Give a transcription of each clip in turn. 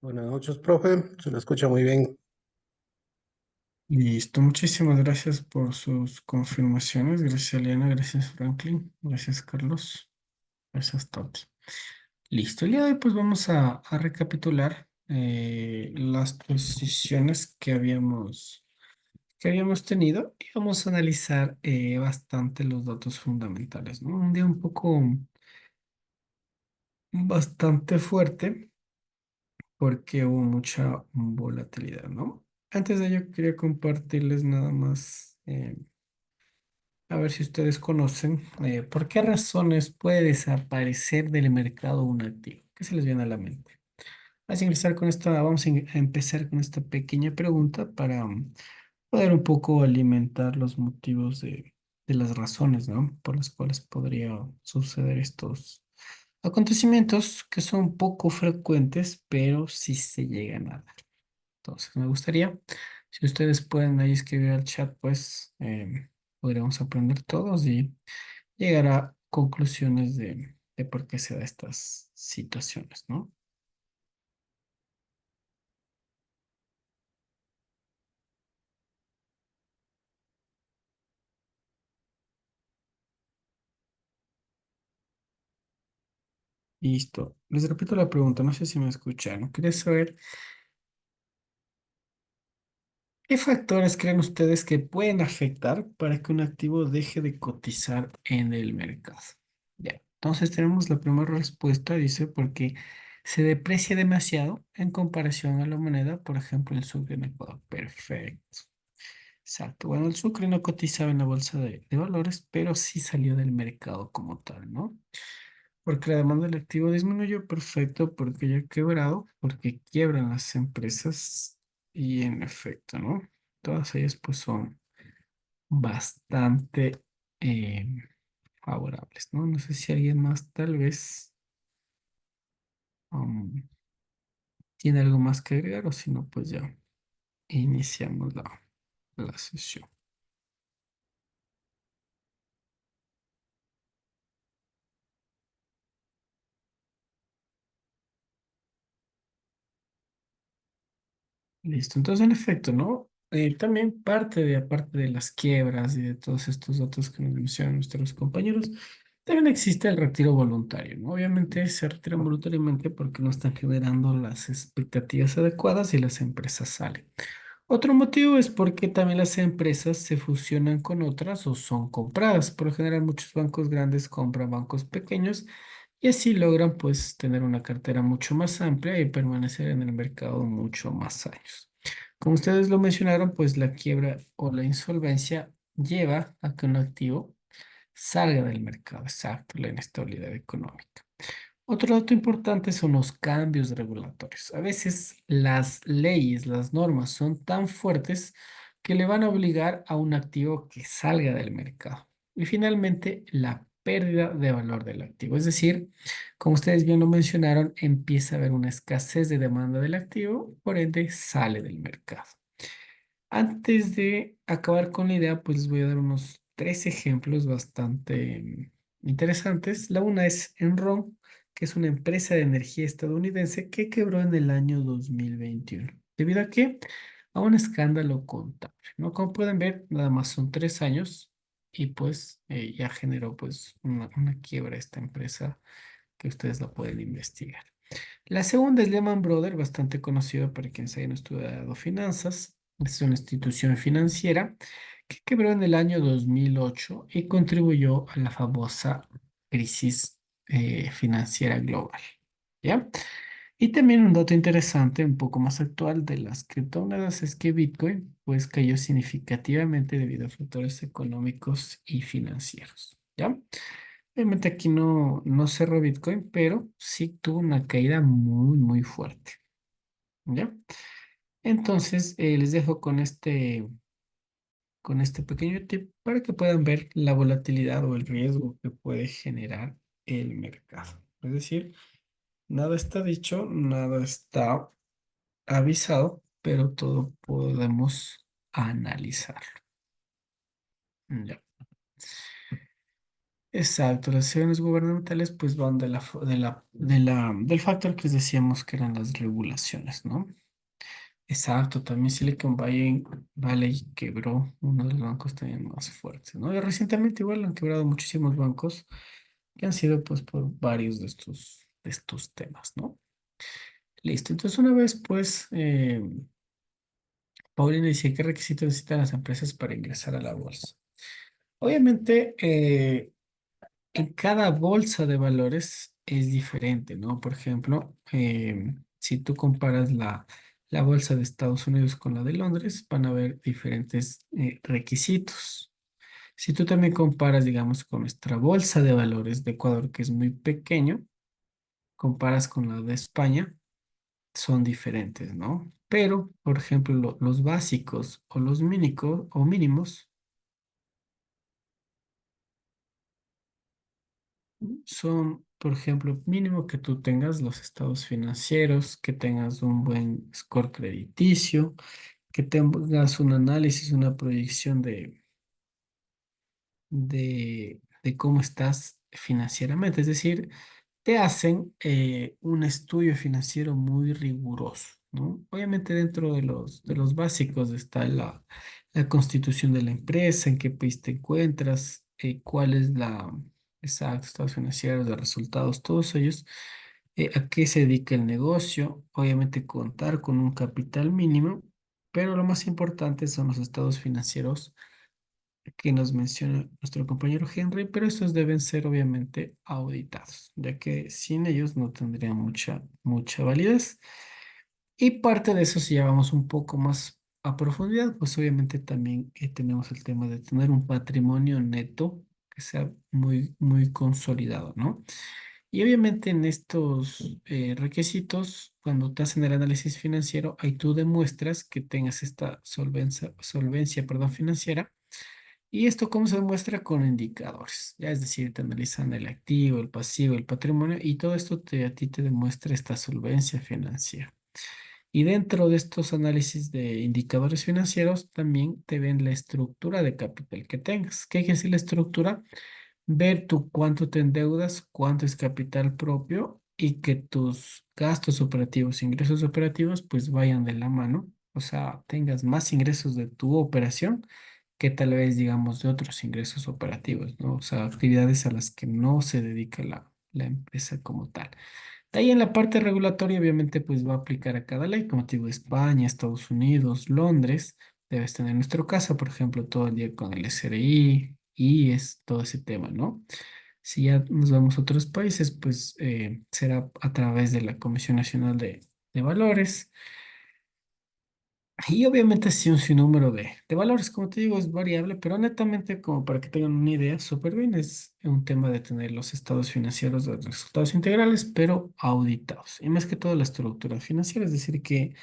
Buenas noches, profe. Se lo escucha muy bien. Listo, muchísimas gracias por sus confirmaciones. Gracias, Eliana. Gracias, Franklin. Gracias, Carlos. Gracias, Toti. Listo, el día de hoy pues vamos a recapitular las posiciones que habíamos tenido y vamos a analizar bastante los datos fundamentales, ¿no? Un día un poco bastante fuerte porque hubo mucha volatilidad, ¿no? Antes de ello quería compartirles nada más. A ver si ustedes conocen por qué razones puede desaparecer del mercado un activo. ¿Qué se les viene a la mente? Vamos a empezar con esta pequeña pregunta para poder un poco alimentar los motivos de las razones, ¿no? Por las cuales podría suceder estos acontecimientos que son poco frecuentes, pero sí se llegan a dar. Entonces, me gustaría, si ustedes pueden ahí escribir al chat, pues podríamos aprender todos y llegar a conclusiones de por qué se da estas situaciones, ¿no? Listo. Les repito la pregunta, no sé si me escucharon. Quería saber qué factores creen ustedes que pueden afectar para que un activo deje de cotizar en el mercado. Ya. Entonces tenemos la primera respuesta, dice, porque se deprecia demasiado en comparación a la moneda, por ejemplo, el sucre en Ecuador. Perfecto. Exacto. Bueno, el sucre no cotizaba en la bolsa de valores, pero sí salió del mercado como tal, ¿no? Porque la demanda del activo disminuyó, perfecto, porque ya ha quebrado, porque quiebran las empresas y en efecto, ¿no? Todas ellas pues son bastante eh, favorables, ¿no? No sé si alguien más tal vez um, tiene algo más que agregar o si no, pues ya iniciamos la sesión. Listo, entonces en efecto, ¿no? También aparte de las quiebras y de todos estos datos que nos mencionan nuestros compañeros, también existe el retiro voluntario, ¿no? Obviamente se retiran voluntariamente porque no están generando las expectativas adecuadas y las empresas salen. Otro motivo es porque también las empresas se fusionan con otras o son compradas. Por lo general, muchos bancos grandes compran bancos pequeños y así logran pues tener una cartera mucho más amplia y permanecer en el mercado mucho más años. Como ustedes lo mencionaron, pues la quiebra o la insolvencia lleva a que un activo salga del mercado. Exacto, la inestabilidad económica. Otro dato importante son los cambios regulatorios. A veces las leyes, las normas son tan fuertes que le van a obligar a un activo que salga del mercado. Y finalmente, la pérdida de valor del activo. Es decir, como ustedes bien lo mencionaron, empieza a haber una escasez de demanda del activo, por ende sale del mercado. Antes de acabar con la idea, pues les voy a dar unos tres ejemplos bastante interesantes. La una es Enron, que es una empresa de energía estadounidense que quebró en el año 2021. ¿Debido a qué? A un escándalo contable, ¿no? Como pueden ver, nada más son 3 años y pues ya generó pues una quiebra esta empresa que ustedes la pueden investigar. La segunda es Lehman Brothers, bastante conocido para quienes hayan estudiado finanzas. Es una institución financiera que quebró en el año 2008 y contribuyó a la famosa crisis financiera global. ¿Ya? Y también un dato interesante, un poco más actual de las criptomonedas es que Bitcoin pues cayó significativamente debido a factores económicos y financieros. ¿Ya? Obviamente aquí no cerró Bitcoin, pero sí tuvo una caída muy, muy fuerte. ¿Ya? Entonces, les dejo con este pequeño tip para que puedan ver la volatilidad o el riesgo que puede generar el mercado. Es decir, nada está dicho, nada está avisado, pero todo podemos analizarlo. Ya. Exacto, las acciones gubernamentales pues van del factor que les decíamos que eran las regulaciones, ¿no? Exacto, también Valley quebró uno de los bancos también más fuertes, ¿no? Y recientemente igual han quebrado muchísimos bancos que han sido pues por varios de estos temas, ¿no? Listo, entonces una vez pues Paulina decía qué requisitos necesitan las empresas para ingresar a la bolsa. Obviamente, en cada bolsa de valores es diferente, ¿no? Por ejemplo, si tú comparas la bolsa de Estados Unidos con la de Londres, van a haber diferentes requisitos. Si tú también comparas, digamos, con nuestra bolsa de valores de Ecuador, que es muy pequeño, comparas con la de España, son diferentes, ¿no? Pero, por ejemplo, los básicos o los mínimos son, por ejemplo, mínimo que tú tengas los estados financieros, que tengas un buen score crediticio, que tengas un análisis, una proyección de cómo estás financieramente. Es decir, te hacen un estudio financiero muy riguroso, ¿no? Obviamente dentro de los básicos está la constitución de la empresa, en qué país te encuentras, cuál es exacto, estados financieros, de resultados, todos ellos, a qué se dedica el negocio, obviamente contar con un capital mínimo, pero lo más importante son los estados financieros que nos menciona nuestro compañero Henry, pero estos deben ser obviamente auditados, ya que sin ellos no tendrían mucha validez. Y parte de eso, si ya vamos un poco más a profundidad, pues obviamente también tenemos el tema de tener un patrimonio neto que sea muy consolidado, ¿no? Y obviamente en estos requisitos, cuando te hacen el análisis financiero, ahí tú demuestras que tengas esta solvencia, perdón, financiera. ¿Y esto cómo se demuestra? Con indicadores, ya es decir, te analizan el activo, el pasivo, el patrimonio y todo esto a ti te demuestra esta solvencia financiera. Y dentro de estos análisis de indicadores financieros también te ven la estructura de capital que tengas. ¿Qué quiere decir la estructura? Ver tú cuánto te endeudas, cuánto es capital propio y que tus gastos operativos, ingresos operativos, pues vayan de la mano. O sea, tengas más ingresos de tu operación que tal vez, digamos, de otros ingresos operativos, ¿no? O sea, actividades a las que no se dedica la empresa como tal. De ahí en la parte regulatoria, obviamente, pues va a aplicar a cada ley, como te digo, España, Estados Unidos, Londres. Debes tener nuestro caso, por ejemplo, todo el día con el SRI y es todo ese tema, ¿no? Si ya nos vamos a otros países, pues será a través de la Comisión Nacional de Valores. Y obviamente sí un sinnúmero de valores, como te digo, es variable, pero netamente como para que tengan una idea, súper bien, es un tema de tener los estados financieros de resultados integrales, pero auditados. Y más que todo la estructura financiera, es decir, que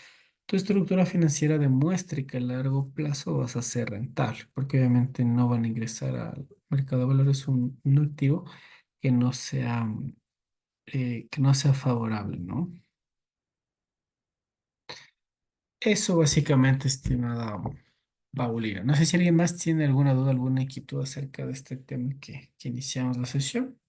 tu estructura financiera demuestre que a largo plazo vas a ser rentable, porque obviamente no van a ingresar al mercado de valores un activo que no sea favorable, ¿no? Eso básicamente, estimada Paulina. No sé si alguien más tiene alguna duda, alguna inquietud acerca de este tema que iniciamos la sesión.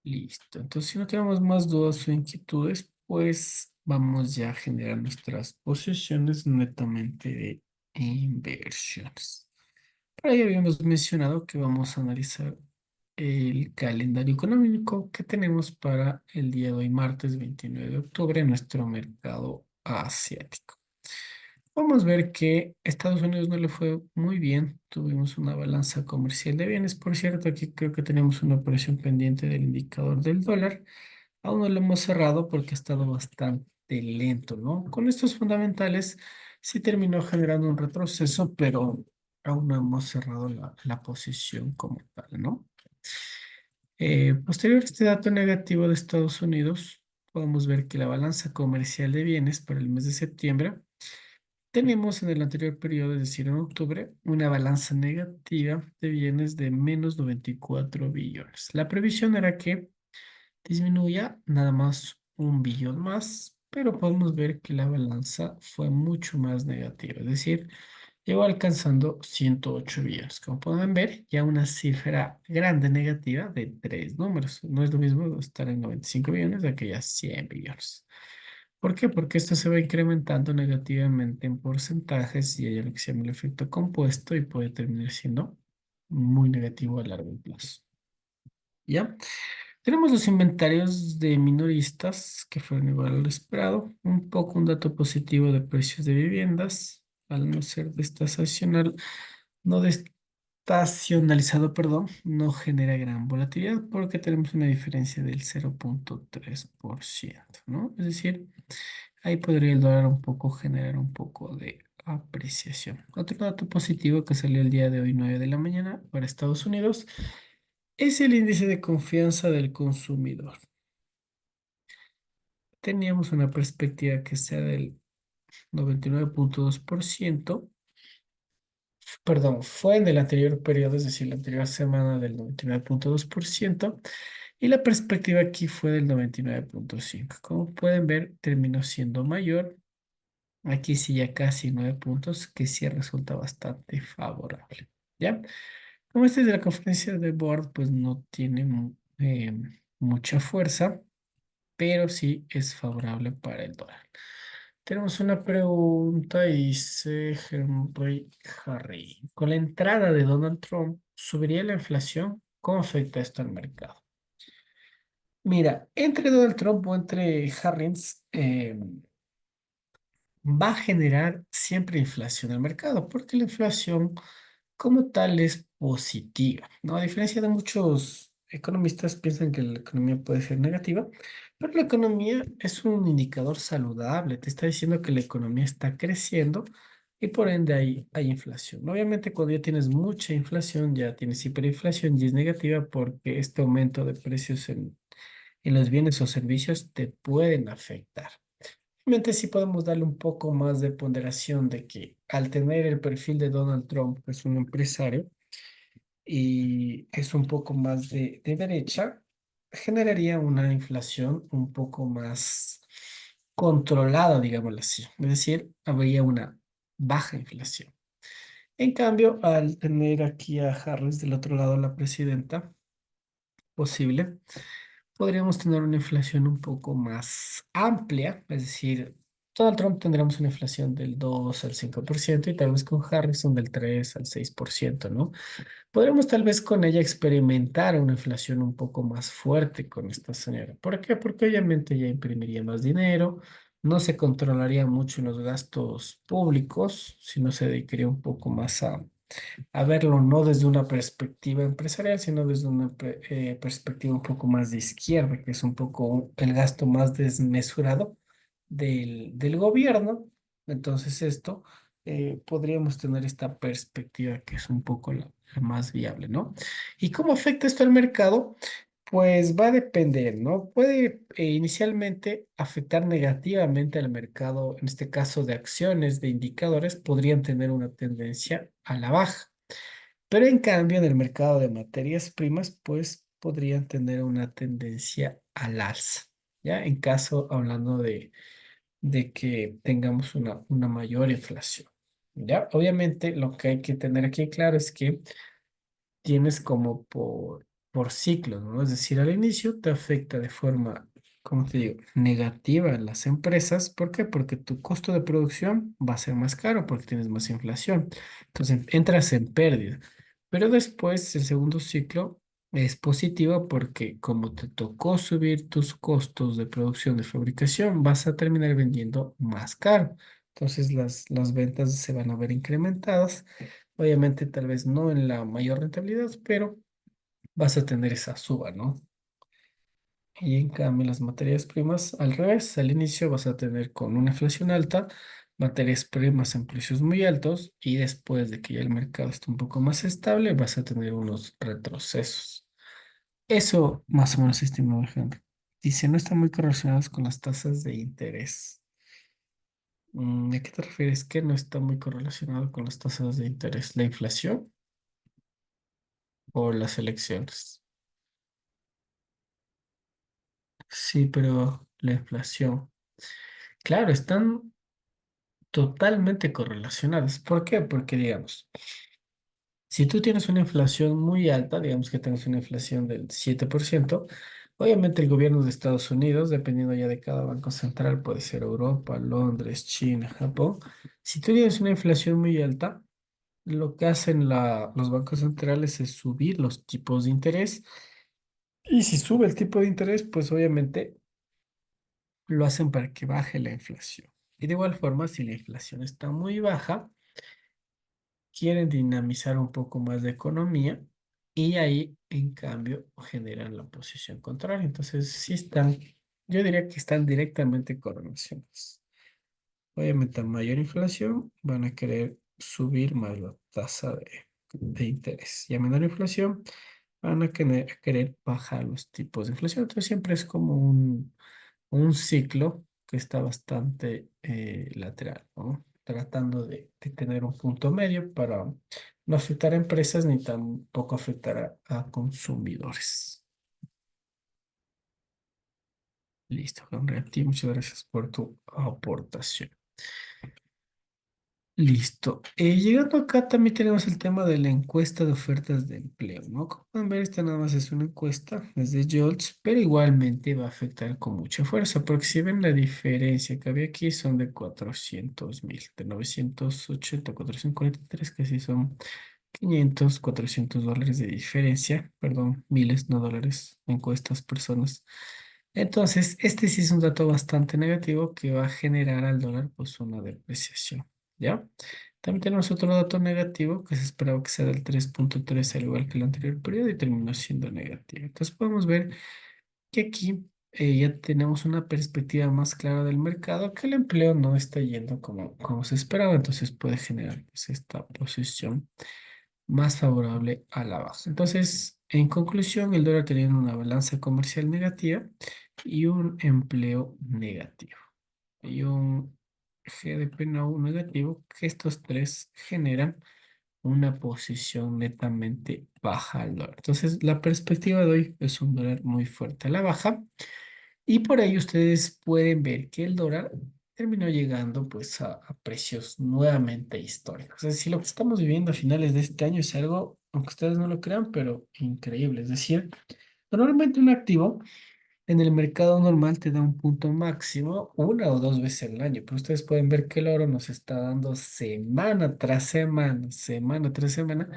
Listo. Entonces, si no tenemos más dudas o inquietudes, pues vamos ya a generar nuestras posiciones netamente de inversiones. Por ahí habíamos mencionado que vamos a analizar el calendario económico que tenemos para el día de hoy, martes 29 de octubre, en nuestro mercado asiático. Vamos a ver que Estados Unidos no le fue muy bien. Tuvimos una balanza comercial de bienes. Por cierto, aquí creo que tenemos una operación pendiente del indicador del dólar. Aún no lo hemos cerrado porque ha estado bastante lento, ¿no? Con estos fundamentales sí terminó generando un retroceso, pero aún no hemos cerrado la posición como tal, ¿no? Posterior a este dato negativo de Estados Unidos, podemos ver que la balanza comercial de bienes para el mes de septiembre tenemos en el anterior periodo, es decir, en octubre, una balanza negativa de bienes de menos 94 billones. La previsión era que disminuya nada más 1 billón más, pero podemos ver que la balanza fue mucho más negativa, es decir, llegó alcanzando 108 billones. Como pueden ver, ya una cifra grande negativa de tres números. No es lo mismo estar en 95 billones a que ya 100 billones. ¿Por qué? Porque esto se va incrementando negativamente en porcentajes y hay lo que se llama el efecto compuesto y puede terminar siendo muy negativo a largo plazo. ¿Ya? Tenemos los inventarios de minoristas que fueron igual a lo esperado. Un poco un dato positivo de precios de viviendas, al no ser desestacional, no desestacionalizado, perdón, no genera gran volatilidad porque tenemos una diferencia del 0,3%, ¿no? Es decir, ahí podría el dólar un poco generar un poco de apreciación. Otro dato positivo que salió el día de hoy, 9 de la mañana, para Estados Unidos, es el índice de confianza del consumidor. Teníamos una perspectiva que sea del 99,2%, perdón, fue en el anterior periodo, es decir, la anterior semana del 99,2%, y la perspectiva aquí fue del 99,5%. Como pueden ver, terminó siendo mayor. Aquí sí ya casi 9 puntos, que sí resulta bastante favorable. ¿Ya? Como este es de la conferencia de board, pues no tiene mucha fuerza, pero sí es favorable para el dólar. Tenemos una pregunta y dice Henry Harry. Con la entrada de Donald Trump, ¿subiría la inflación? ¿Cómo afecta esto al mercado? Mira, entre Donald Trump o entre Harris, va a generar siempre inflación al mercado, porque la inflación como tal es positiva, ¿no? A diferencia de muchos economistas piensan que la economía puede ser negativa, pero la economía es un indicador saludable, te está diciendo que la economía está creciendo y por ende hay inflación. Obviamente cuando ya tienes mucha inflación, ya tienes hiperinflación y es negativa porque este aumento de precios en los bienes o servicios te pueden afectar. Realmente sí podemos darle un poco más de ponderación de que al tener el perfil de Donald Trump, que es un empresario y es un poco más de derecha, generaría una inflación un poco más controlada, digámoslo así. Es decir, habría una baja inflación. En cambio, al tener aquí a Harris del otro lado, la presidenta posible, podríamos tener una inflación un poco más amplia, es decir, Donald Trump tendríamos una inflación del 2 al 5% y tal vez con Harrison del 3 al 6%, ¿no? Podríamos tal vez con ella experimentar una inflación un poco más fuerte con esta señora. ¿Por qué? Porque obviamente ella imprimiría más dinero, no se controlaría mucho en los gastos públicos, sino se dedicaría un poco más a verlo no desde una perspectiva empresarial, sino desde una perspectiva un poco más de izquierda, que es un poco el gasto más desmesurado del gobierno. Entonces esto podríamos tener esta perspectiva que es un poco la más viable, ¿no? ¿Y cómo afecta esto al mercado? Pues va a depender, ¿no? Puede inicialmente afectar negativamente al mercado, en este caso de acciones, de indicadores, podrían tener una tendencia a la baja. Pero en cambio, en el mercado de materias primas, pues podrían tener una tendencia al alza, ¿ya? En caso, hablando de que tengamos una mayor inflación, ¿ya? Obviamente, lo que hay que tener aquí claro es que tienes como por ciclos, ¿no? Es decir, al inicio te afecta de forma, como te digo, negativa en las empresas. ¿Por qué? Porque tu costo de producción va a ser más caro porque tienes más inflación. Entonces entras en pérdida. Pero después, el segundo ciclo es positivo porque como te tocó subir tus costos de producción, de fabricación, vas a terminar vendiendo más caro. Entonces las ventas se van a ver incrementadas. Obviamente, tal vez no en la mayor rentabilidad, pero vas a tener esa suba, ¿no? Y en cambio, las materias primas, al revés, al inicio vas a tener con una inflación alta, materias primas en precios muy altos y después de que ya el mercado esté un poco más estable, vas a tener unos retrocesos. Eso más o menos, estimado Henry. Dice, no están muy correlacionados con las tasas de interés. ¿A qué te refieres que no está muy correlacionado con las tasas de interés? ¿La inflación o las elecciones? Sí, pero la inflación. Claro, están totalmente correlacionadas. ¿Por qué? Porque, digamos, si tú tienes una inflación muy alta, digamos que tienes una inflación del 7%, obviamente el gobierno de Estados Unidos, dependiendo ya de cada banco central, puede ser Europa, Londres, China, Japón. Si tú tienes una inflación muy alta, lo que hacen los bancos centrales es subir los tipos de interés. Y si sube el tipo de interés, pues obviamente lo hacen para que baje la inflación. Y de igual forma, si la inflación está muy baja, quieren dinamizar un poco más la economía y ahí, en cambio, generan la posición contraria. Entonces, sí están, yo diría que están directamente correlacionados. Obviamente, a mayor inflación, van a querer subir más la tasa de interés. Y a menor inflación, van a querer bajar los tipos de inflación. Entonces, siempre es como un ciclo que está bastante lateral, ¿no? Tratando de tener un punto medio para no afectar a empresas ni tampoco afectar a consumidores. Listo, Henry, muchas gracias por tu aportación. Listo. Llegando acá también tenemos el tema de la encuesta de ofertas de empleo, ¿no? Como pueden ver, esta nada más es una encuesta, es de JOLTS, pero igualmente va a afectar con mucha fuerza, porque si ven la diferencia que había aquí son de 400.000, de 980 a 443, que sí son 500, $400 de diferencia, perdón, miles, no dólares, encuestas, personas. Entonces, este sí es un dato bastante negativo que va a generar al dólar pues una depreciación, ¿ya? También tenemos otro dato negativo que se esperaba que sea del 3.3 al igual que el anterior periodo y terminó siendo negativo. Entonces podemos ver que aquí ya tenemos una perspectiva más clara del mercado, que el empleo no está yendo como se esperaba, entonces puede generar pues, esta posición más favorable a la baja. Entonces, en conclusión, el dólar tenía una balanza comercial negativa y un empleo negativo y un GDP no negativo, que estos tres generan una posición netamente baja al dólar. Entonces, la perspectiva de hoy es un dólar muy fuerte a la baja y por ahí ustedes pueden ver que el dólar terminó llegando pues a precios nuevamente históricos. Es decir, lo que estamos viviendo a finales de este año es algo, aunque ustedes no lo crean, pero increíble. Es decir, normalmente un activo en el mercado normal te da un punto máximo una o dos veces al año, pero ustedes pueden ver que el oro nos está dando semana tras semana, semana tras semana,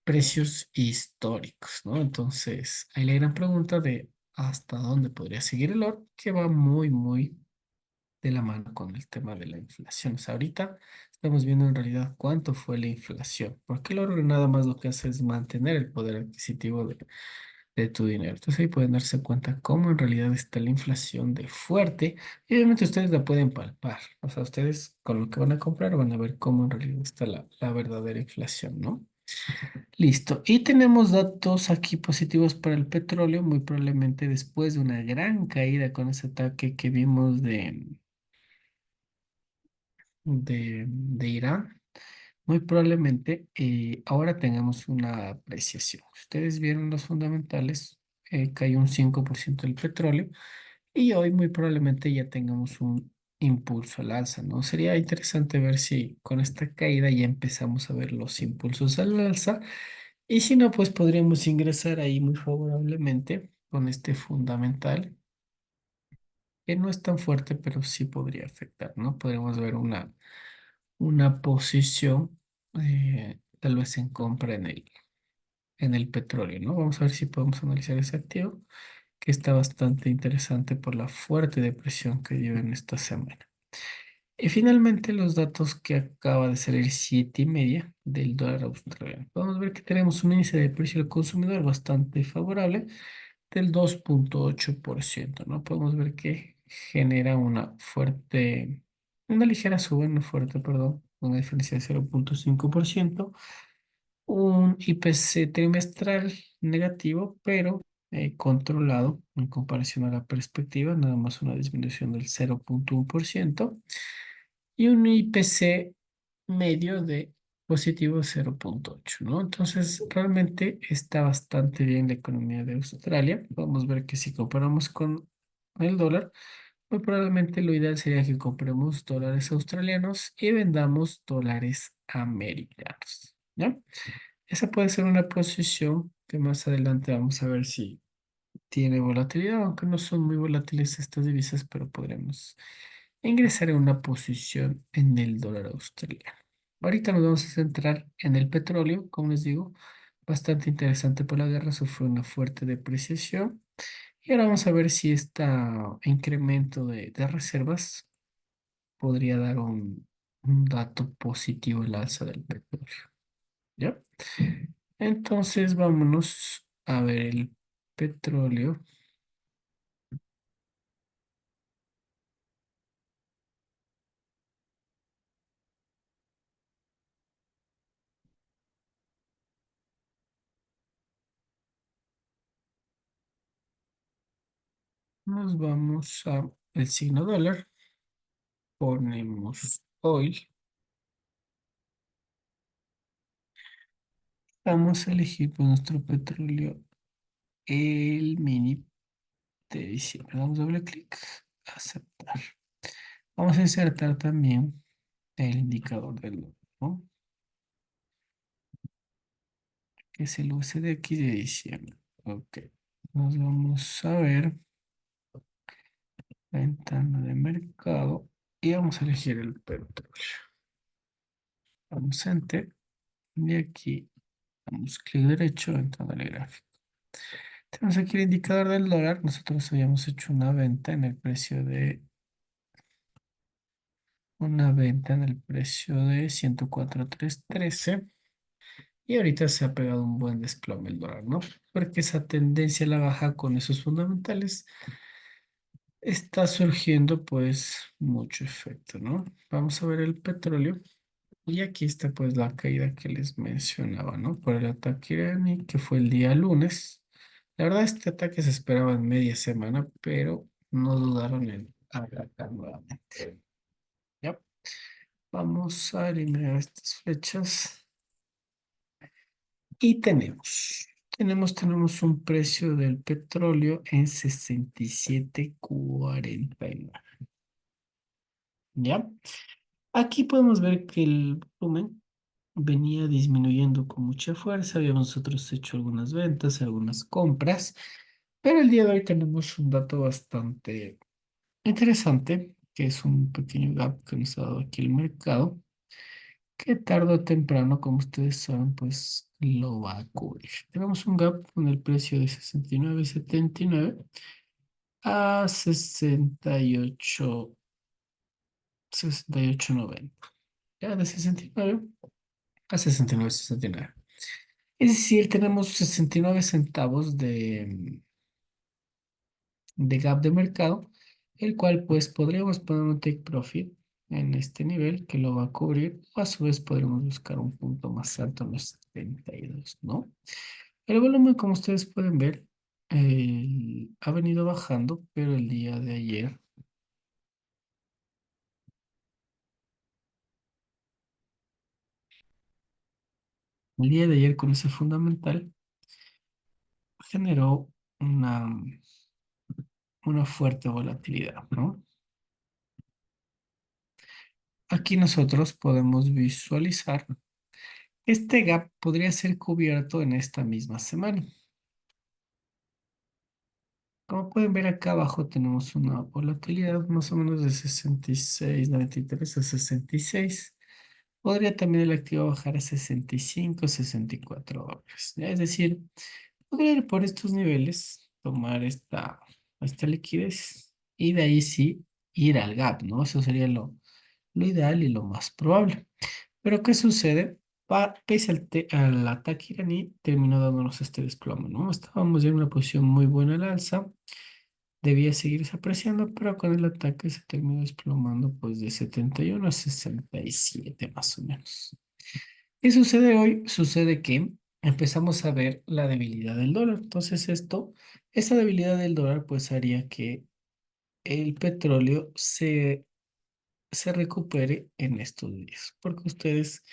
precios históricos, ¿no? Entonces, hay la gran pregunta de hasta dónde podría seguir el oro, que va muy, muy de la mano con el tema de la inflación. O sea, ahorita estamos viendo en realidad cuánto fue la inflación, porque el oro nada más lo que hace es mantener el poder adquisitivo de tu dinero. Entonces ahí pueden darse cuenta cómo en realidad está la inflación de fuerte y obviamente ustedes la pueden palpar. O sea, ustedes con lo que van a comprar van a ver cómo en realidad está la verdadera inflación, ¿no? Listo. Y tenemos datos aquí positivos para el petróleo, muy probablemente después de una gran caída con ese ataque que vimos de Irán. Muy probablemente ahora tengamos una apreciación. Ustedes vieron los fundamentales, cayó un 5% el petróleo y hoy muy probablemente ya tengamos un impulso al alza, ¿no? Sería interesante ver si con esta caída ya empezamos a ver los impulsos al alza y si no, pues podríamos ingresar ahí muy favorablemente con este fundamental que no es tan fuerte, pero sí podría afectar, ¿no? Podríamos ver una posición tal vez en compra en el petróleo, ¿no? Vamos a ver si podemos analizar ese activo, que está bastante interesante por la fuerte depresión que dio en esta semana. Y finalmente los datos que acaba de salir 7.5 del dólar australiano. Podemos ver que tenemos un índice de precio al consumidor bastante favorable del 2.8%, ¿no? Podemos ver que genera una ligera suba, no fuerte, perdón, una diferencia de 0.5%, un IPC trimestral negativo, pero controlado en comparación a la perspectiva, nada más una disminución del 0.1% y un IPC medio de positivo 0.8, ¿no? Entonces, realmente está bastante bien la economía de Australia. Podemos ver que si comparamos con el dólar, Muy probablemente lo ideal sería que compremos dólares australianos y vendamos dólares americanos, ¿ya? Esa puede ser una posición que más adelante vamos a ver si tiene volatilidad, aunque no son muy volátiles estas divisas, pero podremos ingresar en una posición en el dólar australiano. Ahorita nos vamos a centrar en el petróleo, como les digo, bastante interesante por la guerra, sufrió una fuerte depreciación. Y ahora vamos a ver si este incremento de reservas podría dar un dato positivo al alza del petróleo. ¿Ya? Entonces vámonos a ver el petróleo. Nos vamos a el signo dólar. Ponemos oil. Vamos a elegir por nuestro petróleo el mini de diciembre. Damos doble clic. Aceptar. Vamos a insertar también el indicador del dólar, ¿no? Que es el USDX de diciembre. Ok. Nos vamos a ver ventana de mercado y vamos a elegir el petróleo. Vamos a Enter y aquí damos clic derecho, ventana de gráfico. Tenemos aquí el indicador del dólar. Nosotros habíamos hecho una venta en el precio de 104.313 y ahorita se ha pegado un buen desplome el dólar, ¿no? Porque esa tendencia a la baja con esos fundamentales está surgiendo pues mucho efecto, ¿no? Vamos a ver el petróleo y aquí está pues la caída que les mencionaba, ¿no? Por el ataque iraní que fue el día lunes. La verdad este ataque se esperaba en media semana, pero no dudaron en atacar nuevamente. ¿Ya? Vamos a eliminar estas flechas y tenemos un precio del petróleo en 67.49. ¿Ya? Aquí podemos ver que el volumen venía disminuyendo con mucha fuerza. Habíamos nosotros hecho algunas ventas, algunas compras, pero el día de hoy tenemos un dato bastante interesante, que es un pequeño gap que nos ha dado aquí el mercado, que tarde o temprano, como ustedes saben, pues lo va a cubrir. Tenemos un gap con el precio de 69.79 a 68.90. Ya de 69 a 69.69. Es decir, tenemos 69 centavos de gap de mercado, el cual pues podríamos poner un take profit en este nivel que lo va a cubrir, o a su vez podremos buscar un punto más alto en los 72, ¿no? El volumen, como ustedes pueden ver, ha venido bajando, pero el día de ayer con ese fundamental generó una, una fuerte volatilidad, ¿no? Aquí nosotros podemos visualizar este gap podría ser cubierto en esta misma semana. Como pueden ver acá abajo tenemos una volatilidad más o menos de 66.93 a 66. Podría también el activo bajar a 65, $64. ¿Ya? Es decir, podría ir por estos niveles, tomar esta liquidez y de ahí sí ir al gap, ¿no? Eso sería lo ideal y lo más probable. Pero ¿qué sucede? Pese al ataque iraní, terminó dándonos este desplome, ¿no? Estábamos ya en una posición muy buena al alza, debía seguirse apreciando, pero con el ataque se terminó desplomando pues de 71 a 67 más o menos. ¿Qué sucede hoy? Sucede que empezamos a ver la debilidad del dólar. Entonces esa debilidad del dólar pues haría que el petróleo se recupere en estos días, porque ustedes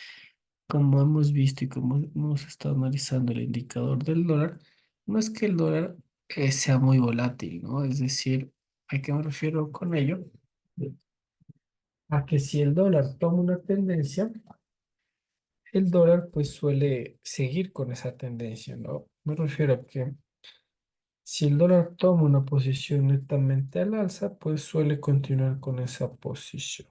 como hemos visto y como hemos estado analizando el indicador del dólar, no es que el dólar sea muy volátil, ¿no? Es decir, ¿A qué me refiero con ello? A que si el dólar toma una tendencia, el dólar pues suele seguir con esa tendencia, ¿no? Me refiero a que si el dólar toma una posición netamente al alza, pues suele continuar con esa posición.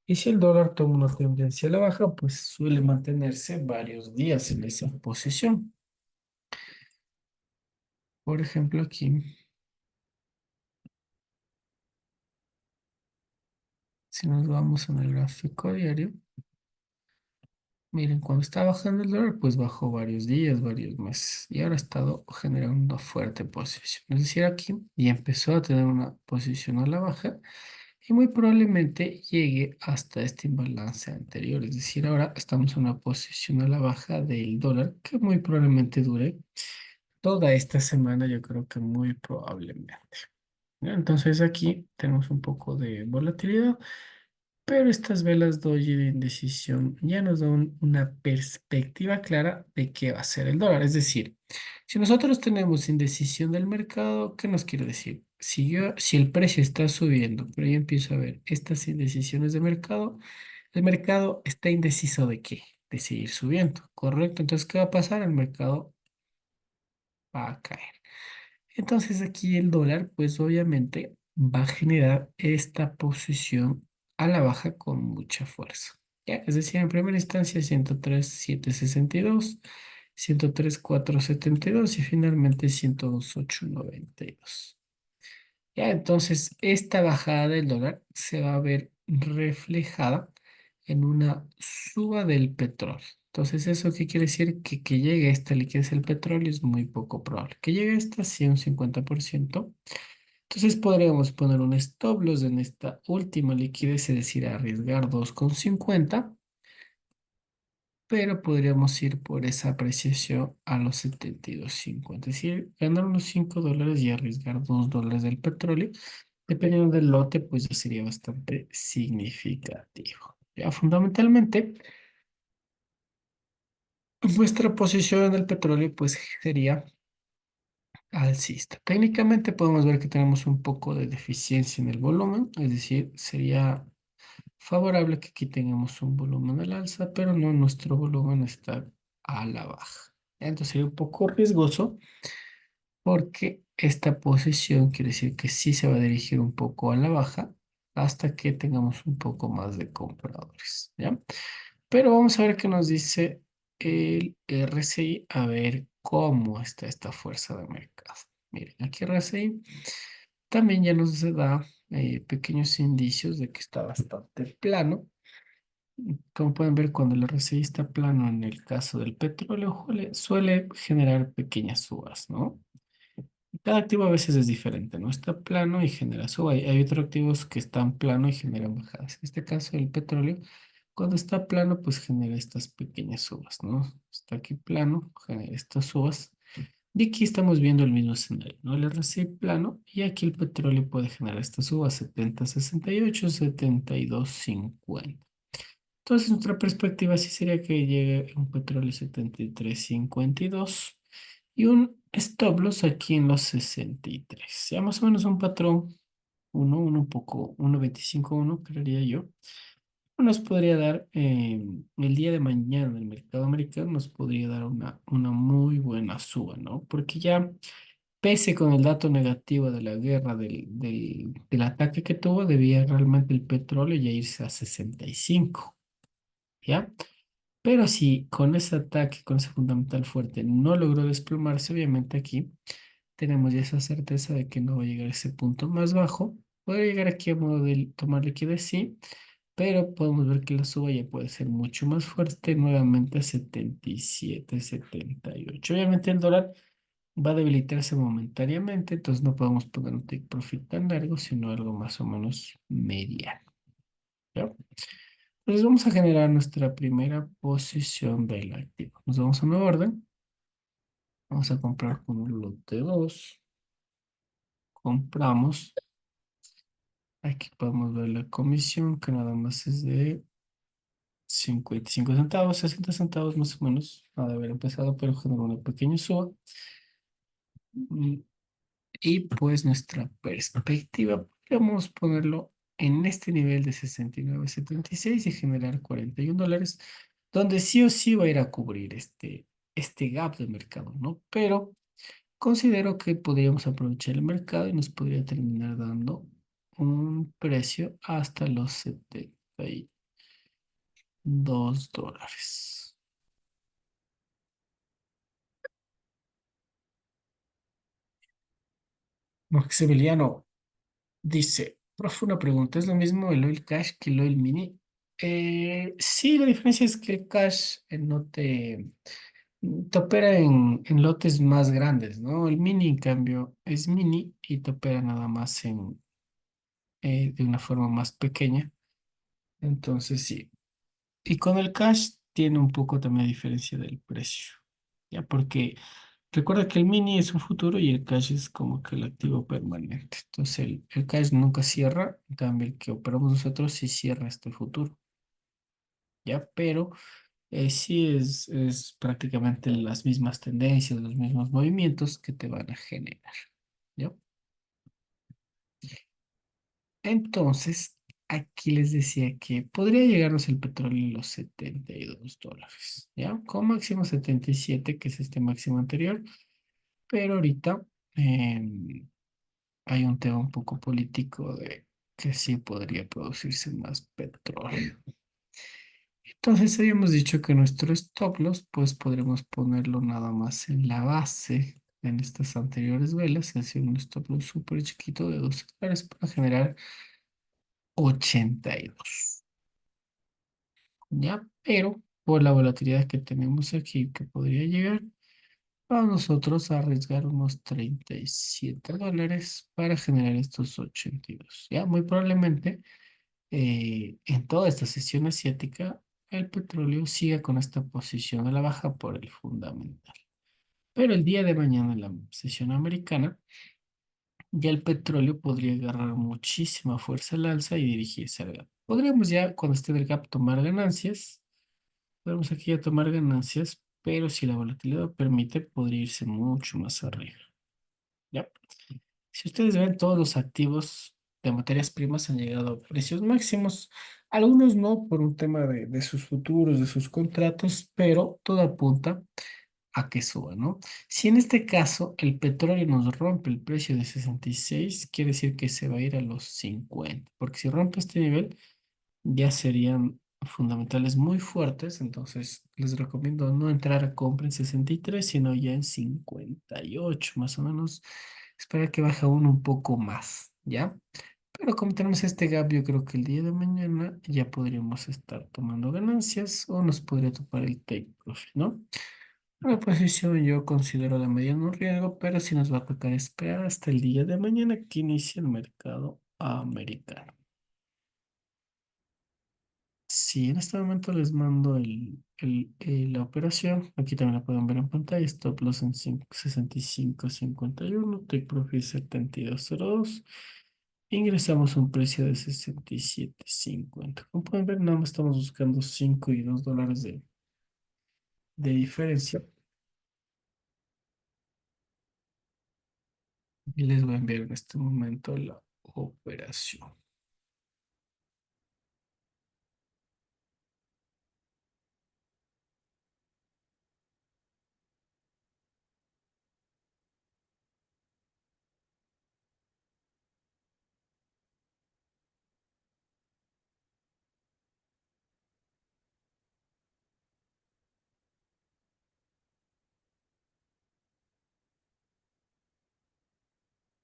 Y si el dólar toma una tendencia a la baja, pues suele mantenerse varios días en esa posición. Por ejemplo, aquí, si nos vamos en el gráfico diario, miren, cuando está bajando el dólar, pues bajó varios días, varios meses. Y ahora ha estado generando una fuerte posición. Es decir, aquí y empezó a tener una posición a la baja y muy probablemente llegue hasta este imbalance anterior. Es decir, ahora estamos en una posición a la baja del dólar que muy probablemente dure toda esta semana, yo creo que muy probablemente. ¿Ya? Entonces aquí tenemos un poco de volatilidad. Pero estas velas doji de indecisión ya nos dan una perspectiva clara de qué va a ser el dólar. Es decir, si nosotros tenemos indecisión del mercado, ¿qué nos quiere decir? Si el precio está subiendo, pero yo empiezo a ver estas indecisiones de mercado, el mercado está indeciso de qué, de seguir subiendo, ¿correcto? Entonces, ¿qué va a pasar? El mercado va a caer. Entonces aquí el dólar, pues obviamente va a generar esta posición a la baja con mucha fuerza. ¿Ya? Es decir, en primera instancia 103,762, 103,472 y finalmente 102,892. Ya, entonces esta bajada del dólar se va a ver reflejada en una suba del petróleo. Entonces, ¿eso qué quiere decir? Que llegue a esta liquidez del petróleo es muy poco probable. Que llegue a esta, sí, un 50%. Entonces, podríamos poner un stop loss en esta última liquidez, es decir, arriesgar 2,50, pero podríamos ir por esa apreciación a los 72,50. Es decir, ganar unos $5 y arriesgar $2 del petróleo. Dependiendo del lote, pues ya sería bastante significativo. Ya fundamentalmente, nuestra posición en el petróleo, pues sería alcista. Técnicamente podemos ver que tenemos un poco de deficiencia en el volumen, es decir, sería favorable que aquí tengamos un volumen al alza, pero no, nuestro volumen está a la baja. Entonces sería un poco riesgoso porque esta posición quiere decir que sí se va a dirigir un poco a la baja hasta que tengamos un poco más de compradores, ¿ya? Pero vamos a ver qué nos dice el RSI, a ver cómo está esta fuerza de mercado. Miren, aquí RSI también ya nos da pequeños indicios de que está bastante plano. Como pueden ver, cuando el RSI está plano en el caso del petróleo, suele generar pequeñas subas, ¿no? Cada activo a veces es diferente, ¿no? Está plano y genera suba. Hay otros activos que están plano y generan bajadas. En este caso, el petróleo, cuando está plano, pues genera estas pequeñas subas, ¿no? Está aquí plano, genera estas subas. Y aquí estamos viendo el mismo escenario, ¿no? El RSI plano y aquí el petróleo puede generar estas subas 70,68, 72,50. Entonces, nuestra perspectiva sí sería que llegue un petróleo 73,52 y un stop loss aquí en los 63. Ya más o menos un patrón 1, un poco, 1,25, 1, creería yo. Nos podría dar el día de mañana en el mercado americano, nos podría dar una muy buena suba, ¿no? Porque ya, pese con el dato negativo de la guerra, del ataque que tuvo, debía realmente el petróleo ya irse a 65, ¿ya? Pero si con ese ataque, con ese fundamental fuerte, no logró desplomarse, obviamente aquí tenemos ya esa certeza de que no va a llegar a ese punto más bajo. Podría llegar aquí a modo de tomar liquidez, sí, pero podemos ver que la suba ya puede ser mucho más fuerte, nuevamente a 77, 78. Obviamente el dólar va a debilitarse momentáneamente, entonces no podemos poner un take profit tan largo, sino algo más o menos mediano. ¿Ya? Entonces vamos a generar nuestra primera posición del activo. Nos vamos a una orden. Vamos a comprar con un lote 2. Compramos. Aquí podemos ver la comisión que nada más es de 55 centavos, 60 centavos más o menos. Ha de haber empezado, pero generó una pequeña suba. Mm, Y pues nuestra perspectiva, podríamos ponerlo en este nivel de 69,76 y generar $41, donde sí o sí va a ir a cubrir este gap de mercado, ¿no? Pero considero que podríamos aprovechar el mercado y nos podría terminar dando un precio hasta los $72. Maximiliano dice, profe, una pregunta, ¿es lo mismo el Oil Cash que el Oil Mini? Sí, la diferencia es que el Cash no te opera en lotes más grandes, ¿no? El Mini, en cambio, es mini y te opera nada más de una forma más pequeña. Entonces, sí. Y con el Cash tiene un poco también diferencia del precio, ¿ya? Porque recuerda que el mini es un futuro y el cash es como que el activo permanente. Entonces el cash nunca cierra, en cambio el que operamos nosotros sí cierra este futuro, ¿ya? Pero sí es prácticamente las mismas tendencias, los mismos movimientos que te van a generar, ¿ya? Entonces, aquí les decía que podría llegarnos el petróleo a los $72, ¿ya? Con máximo 77, que es este máximo anterior, pero ahorita... em, hay un tema un poco político de que sí podría producirse más petróleo. Entonces habíamos dicho que nuestro stop loss, pues podremos ponerlo nada más en la base en estas anteriores velas, es decir, un stop loss súper chiquito de $12 para generar 82. ¿Ya? Pero por la volatilidad que tenemos aquí, que podría llegar, a nosotros a arriesgar unos $37 para generar estos 82. ¿Ya? Muy probablemente en toda esta sesión asiática, el petróleo siga con esta posición a la baja por el fundamental. Pero el día de mañana en la sesión americana, ya el petróleo podría agarrar muchísima fuerza al alza y dirigirse al gap. Podríamos ya, cuando esté en el gap, tomar ganancias. Podemos aquí ya tomar ganancias, pero si la volatilidad lo permite, podría irse mucho más arriba. ¿Ya? Si ustedes ven, todos los activos de materias primas han llegado a precios máximos. Algunos no por un tema de sus futuros, de sus contratos, pero todo apunta a que suba, ¿no? Si en este caso el petróleo nos rompe el precio de 66, quiere decir que se va a ir a los 50, porque si rompe este nivel, ya serían fundamentales muy fuertes, entonces les recomiendo no entrar a compra en 63 sino ya en 58 más o menos. Espera que baje aún un poco más, ¿ya? Pero como tenemos este gap, yo creo que el día de mañana ya podríamos estar tomando ganancias o nos podría topar el take profit, ¿no? La posición yo considero de mediano riesgo, pero sí nos va a tocar esperar hasta el día de mañana que inicie el mercado americano. Sí, en este momento les mando la operación. Aquí también la pueden ver en pantalla. Stop loss en 65,51. Take profit 72,02. Ingresamos a un precio de 67,50. Como pueden ver, nada más estamos buscando 5 y $2 de diferencia. Y les voy a enviar en este momento la operación.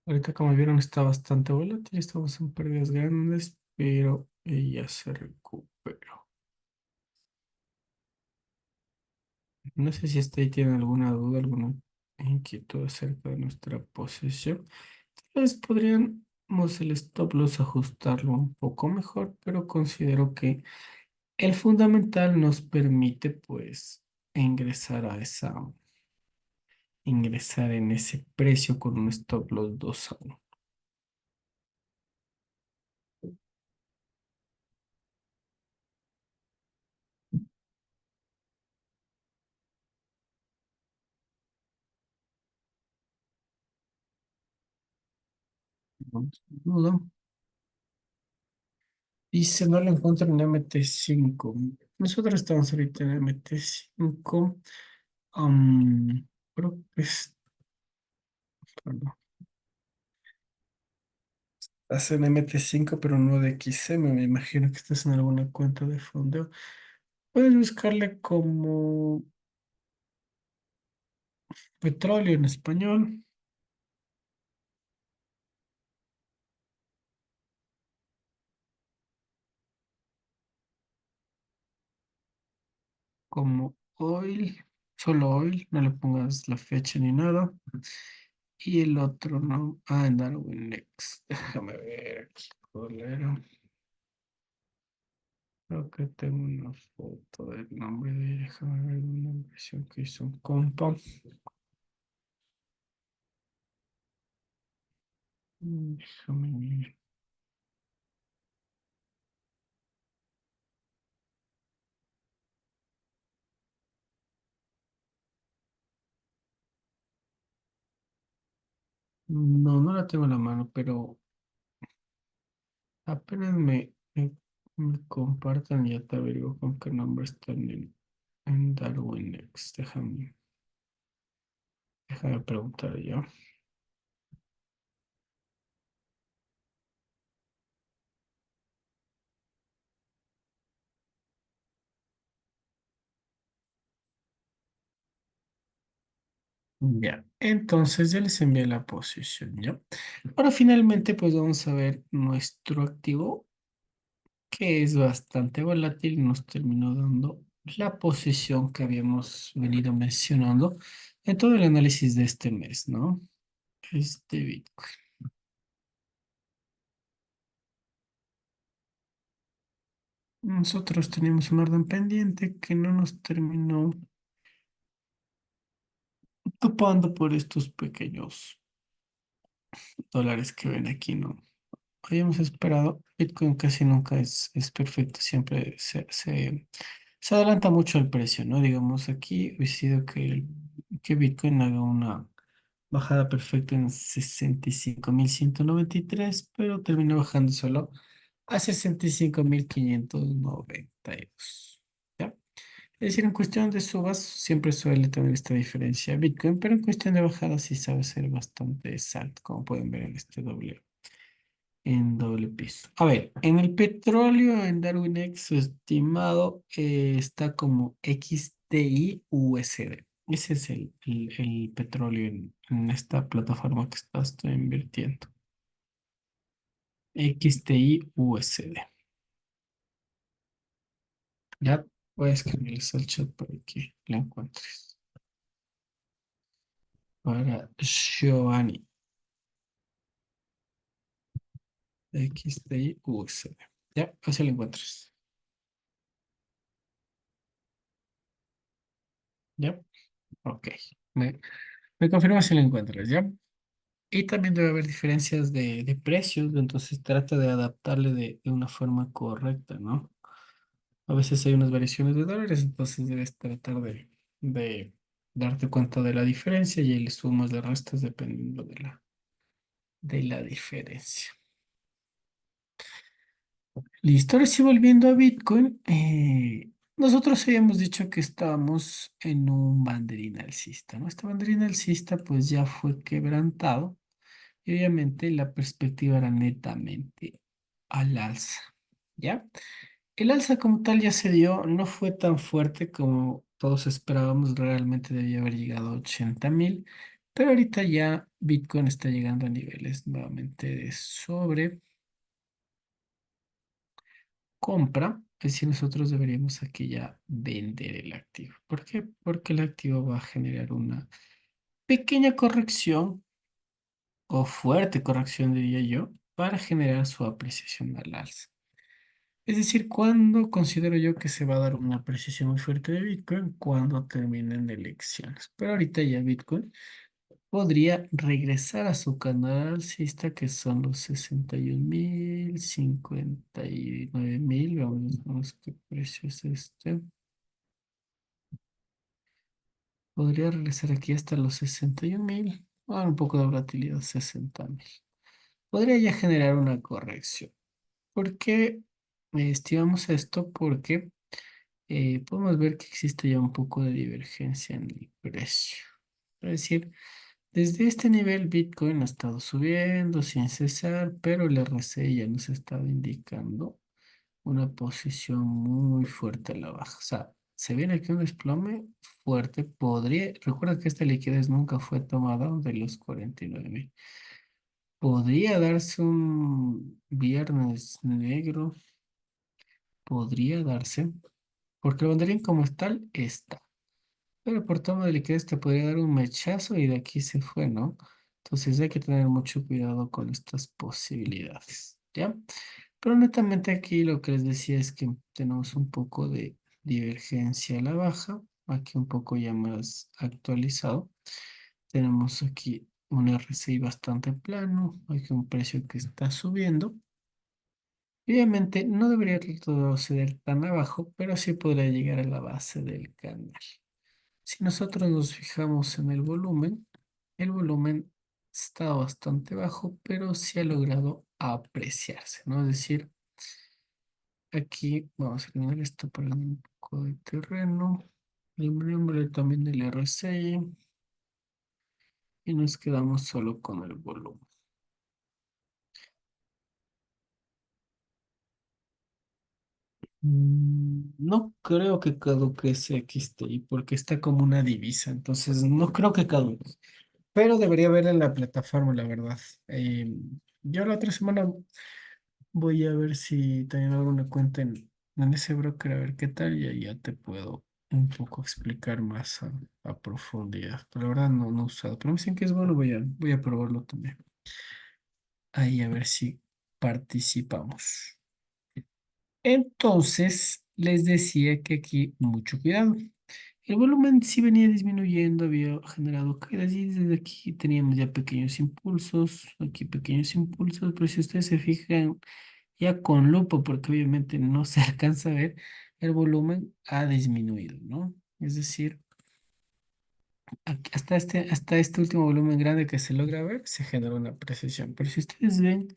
Ahorita, como vieron, está bastante volátil. Estamos en pérdidas grandes, pero ella se recuperó. No sé si hasta ahí tienen alguna duda, alguna inquietud acerca de nuestra posición. Entonces podríamos el stop loss ajustarlo un poco mejor, pero considero que el fundamental nos permite pues ingresar ingresar en ese precio con un stop loss 2 a 1. Dudo. Dice, no lo encuentro en MT5. Nosotros estamos ahorita en MT5. Am, creo que perdón, estás en MT5, pero no de XM. Me imagino que estás en alguna cuenta de fondeo. Puedes buscarle como petróleo en español, como oil, solo oil, no le pongas la fecha ni nada. Y el otro no. Ah, en Darwin Next. Déjame ver aquí. ¿Cuál era? Creo que tengo una foto del nombre de. Déjame ver una impresión que hizo un compa. Déjame ver. No, no la tengo en la mano, pero apenas me compartan, ya te averiguo con qué nombre están en Darwin Next. Déjame preguntar yo. Ya, entonces ya les envié la posición, ¿ya? Ahora finalmente pues vamos a ver nuestro activo, que es bastante volátil, nos terminó dando la posición que habíamos venido mencionando en todo el análisis de este mes, ¿no? Este Bitcoin. Nosotros teníamos un orden pendiente que no nos terminó topando por estos pequeños dólares que ven aquí, ¿no? Habíamos esperado, Bitcoin casi nunca es perfecto, siempre se adelanta mucho el precio, ¿no? Digamos, aquí hubiese sido que Bitcoin haga una bajada perfecta en 65.193, pero terminó bajando solo a 65.592. ¿Ya? Es decir, en cuestión de subas siempre suele tener esta diferencia Bitcoin, pero en cuestión de bajada sí sabe ser bastante salto, como pueden ver en este doble piso. A ver, en el petróleo, en DarwinX, su estimado está como XTI USD. Ese es el petróleo en esta plataforma que estoy invirtiendo. XTI USD. Ya voy a escribirles al chat para que la encuentres. Para Giovanni. XTI USD. Ya, así lo encuentres. Ya, ok. Me, me confirma si lo encuentras, ¿ya? Y también debe haber diferencias de precios, entonces trata de adaptarle de una forma correcta, ¿no? A veces hay unas variaciones de dólares, entonces debes tratar de darte cuenta de la diferencia y ahí le sumas, le restas dependiendo de la diferencia. Listo, ahora sí volviendo a Bitcoin, nosotros habíamos dicho que estábamos en un banderín alcista, ¿no? Este banderín alcista pues ya fue quebrantado. Y obviamente la perspectiva era netamente al alza, ¿ya? El alza como tal ya se dio, no fue tan fuerte como todos esperábamos, realmente debía haber llegado a 80.000, pero ahorita ya Bitcoin está llegando a niveles nuevamente de sobre compra, es decir, nosotros deberíamos aquí ya vender el activo. ¿Por qué? Porque el activo va a generar una pequeña corrección o fuerte corrección, diría yo, para generar su apreciación al alza. Es decir, ¿cuándo considero yo que se va a dar una apreciación muy fuerte de Bitcoin? Cuando terminen elecciones. Pero ahorita ya Bitcoin podría regresar a su canal alcista, que son los 61.000, 59.000. Vamos qué precio es este. Podría regresar aquí hasta los 61.000. Ah, un poco de volatilidad, 60.000. podría ya generar una corrección. ¿Por qué estimamos esto? Porque podemos ver que existe ya un poco de divergencia en el precio. Es decir, desde este nivel Bitcoin ha estado subiendo sin cesar, pero el RSI ya nos ha estado indicando una posición muy fuerte a la baja. O sea, se viene aquí un desplome fuerte. Recuerda que esta liquidez nunca fue tomada de los 49.000. Podría darse un viernes negro, podría darse, porque el banderín como tal está. Pero por toma de liquidez te podría dar un mechazo y de aquí se fue, ¿no? Entonces hay que tener mucho cuidado con estas posibilidades, ¿ya? Pero netamente aquí lo que les decía es que tenemos un poco de divergencia a la baja, aquí un poco ya más actualizado. Tenemos aquí un RSI bastante plano, aquí un precio que está subiendo. Obviamente no debería retroceder tan abajo, pero sí podría llegar a la base del canal. Si nosotros nos fijamos en el volumen está bastante bajo, pero sí ha logrado apreciarse, ¿no? Es decir, aquí vamos a eliminar esto para ganar un poco de terreno. Eliminémosle también el RSI y nos quedamos solo con el volumen. No creo que caduque ese XTI porque está como una divisa, entonces no creo que caduque. Pero debería ver en la plataforma, la verdad. Yo la otra semana voy a ver si también hago una cuenta en ese broker a ver qué tal y ahí ya te puedo un poco explicar más a profundidad. Pero la verdad no he usado. Pero me dicen que es bueno, voy a probarlo también. Ahí a ver si participamos. Entonces, les decía que aquí mucho cuidado. El volumen sí venía disminuyendo, había generado caídas y desde aquí teníamos ya pequeños impulsos, aquí pequeños impulsos, pero si ustedes se fijan ya con lupa, porque obviamente no se alcanza a ver, el volumen ha disminuido, ¿no? Es decir, hasta este último volumen grande que se logra ver, se generó una precesión. Pero si ustedes ven,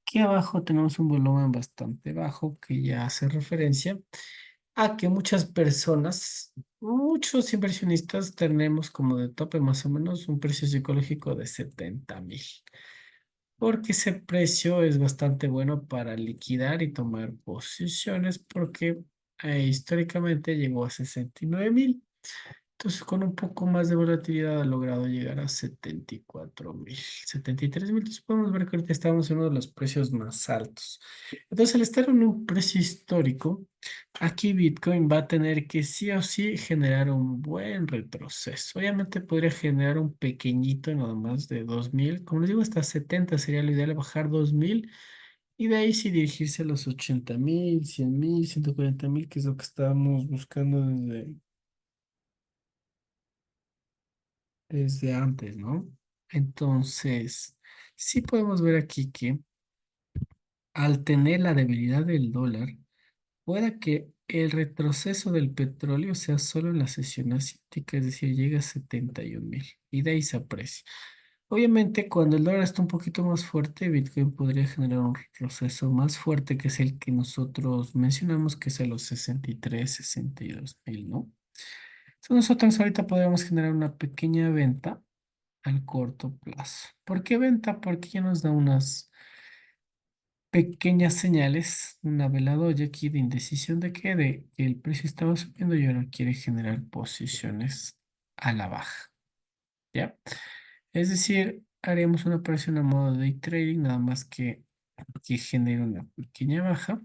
aquí abajo tenemos un volumen bastante bajo que ya hace referencia a que muchas personas, muchos inversionistas tenemos como de tope más o menos un precio psicológico de 70.000, porque ese precio es bastante bueno para liquidar y tomar posiciones porque históricamente llegó a 69.000. Entonces, con un poco más de volatilidad ha logrado llegar a 74.000, 73.000. Entonces, podemos ver que ahorita estamos en uno de los precios más altos. Entonces, al estar en un precio histórico, aquí Bitcoin va a tener que sí o sí generar un buen retroceso. Obviamente podría generar un pequeñito nada más de 2.000. Como les digo, hasta 70 sería lo ideal bajar 2.000. Y de ahí sí dirigirse a los 80.000, 100.000, 140.000, que es lo que estábamos buscando desde antes, ¿no? Entonces, sí podemos ver aquí que al tener la debilidad del dólar, pueda que el retroceso del petróleo sea solo en la sesión asiática, es decir, llega a 71.000 y de ahí se aprecia. Obviamente, cuando el dólar está un poquito más fuerte, Bitcoin podría generar un retroceso más fuerte, que es el que nosotros mencionamos, que es a los 63, 62.000, ¿no? Entonces, nosotros ahorita podríamos generar una pequeña venta al corto plazo. ¿Por qué venta? Porque ya nos da unas pequeñas señales, una veladoya aquí de indecisión de de que el precio estaba subiendo y ahora quiere generar posiciones a la baja, ¿ya? Es decir, haríamos una operación a modo de day trading, nada más que genere una pequeña baja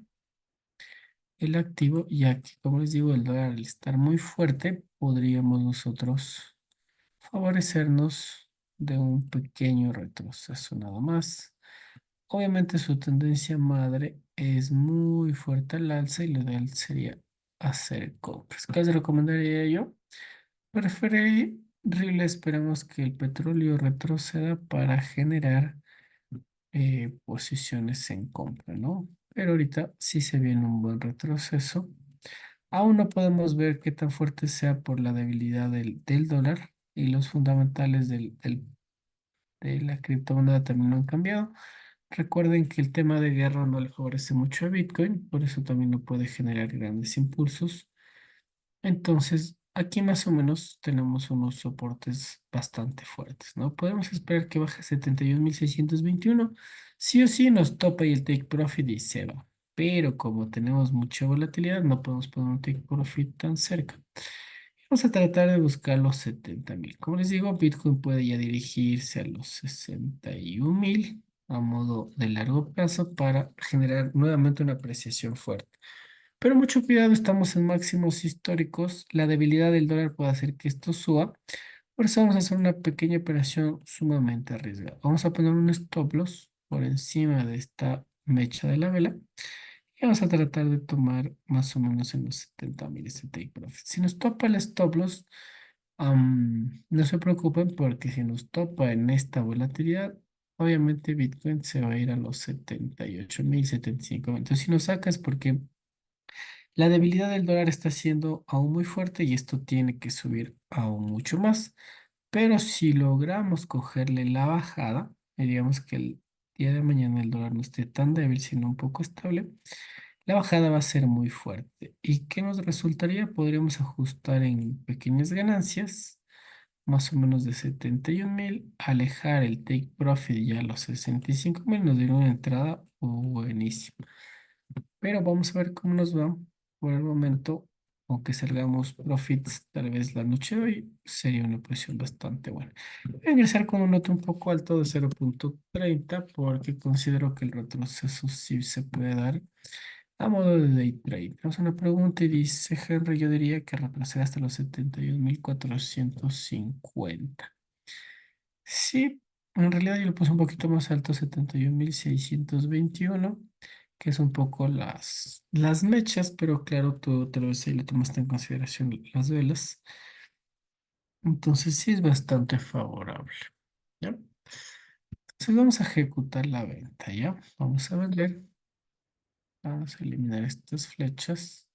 el activo, ya que, como les digo, el dólar al estar muy fuerte, podríamos nosotros favorecernos de un pequeño retroceso nada más. Obviamente su tendencia madre es muy fuerte al alza y lo ideal sería hacer compras. ¿Qué les recomendaría yo? Preferible esperamos que el petróleo retroceda para generar posiciones en compra, ¿no? Pero ahorita sí se viene un buen retroceso. Aún no podemos ver qué tan fuerte sea por la debilidad del dólar y los fundamentales de la criptomoneda también no han cambiado. Recuerden que el tema de guerra no le favorece mucho a Bitcoin, por eso también no puede generar grandes impulsos. Entonces, aquí más o menos tenemos unos soportes bastante fuertes, ¿no? Podemos esperar que baje a 71.621. Sí o sí nos topa y el take profit y se va. Pero como tenemos mucha volatilidad, no podemos poner un take profit tan cerca. Vamos a tratar de buscar los 70.000. Como les digo, Bitcoin puede ya dirigirse a los 61.000 a modo de largo plazo para generar nuevamente una apreciación fuerte. Pero mucho cuidado, estamos en máximos históricos. La debilidad del dólar puede hacer que esto suba. Por eso vamos a hacer una pequeña operación sumamente arriesgada. Vamos a poner un stop loss por encima de esta mecha de la vela y vamos a tratar de tomar más o menos en los 70.000 este take profit. Si nos topa el stop loss, no se preocupen porque si nos topa en esta volatilidad, obviamente Bitcoin se va a ir a los 78.000, 75.000. Entonces, si nos saca es porque la debilidad del dólar está siendo aún muy fuerte y esto tiene que subir aún mucho más. Pero si logramos cogerle la bajada, y digamos que el día de mañana el dólar no esté tan débil, sino un poco estable, la bajada va a ser muy fuerte. ¿Y qué nos resultaría? Podríamos ajustar en pequeñas ganancias, más o menos de 71.000, alejar el take profit ya a los 65.000, nos daría una entrada buenísima. Pero vamos a ver cómo nos va por el momento. Aunque salgamos profits tal vez la noche de hoy, sería una posición bastante buena. Voy a ingresar con un otro un poco alto de 0.30 porque considero que el retroceso sí se puede dar a modo de day trade. Tenemos una pregunta y dice Henry, yo diría que retrocede hasta los 71.450. Sí, en realidad yo lo puse un poquito más alto, 71.621, que es un poco las mechas, pero claro, tú tal vez ahí le tomaste en consideración las velas. Entonces sí es bastante favorable. ¿Ya? Entonces vamos a ejecutar la venta, ¿ya? Vamos a vender. Vamos a eliminar estas flechas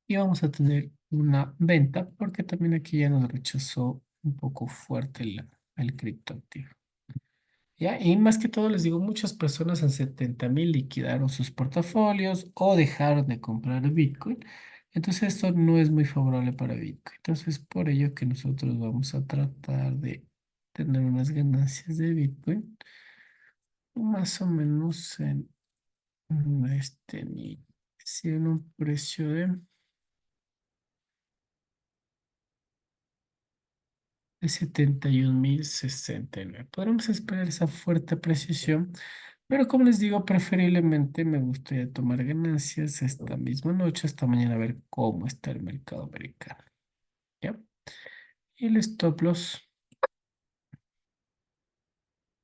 y vamos a tener una venta porque también aquí ya nos rechazó un poco fuerte el criptoactivo. ¿Ya? Y más que todo les digo, muchas personas en 70.000 liquidaron sus portafolios o dejaron de comprar Bitcoin. Entonces esto no es muy favorable para Bitcoin. Entonces por ello que nosotros vamos a tratar de tener unas ganancias de Bitcoin más o menos en este nivel. Si en un precio de 71.069. Podremos esperar esa fuerte apreciación. Pero como les digo, preferiblemente me gustaría tomar ganancias esta misma noche hasta mañana a ver cómo está el mercado americano. ¿Ya? Y el stop loss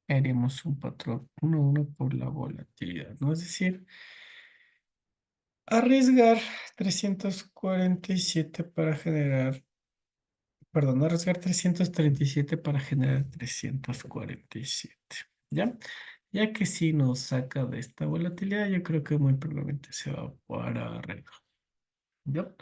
haremos un patrón 1-1 por la volatilidad, ¿no? Es decir, arriesgar 347 para generar, perdón, arriesgar 337 para generar 347. ¿Ya? Ya que si nos saca de esta volatilidad, yo creo que muy probablemente se va para arriba. ¿Ya?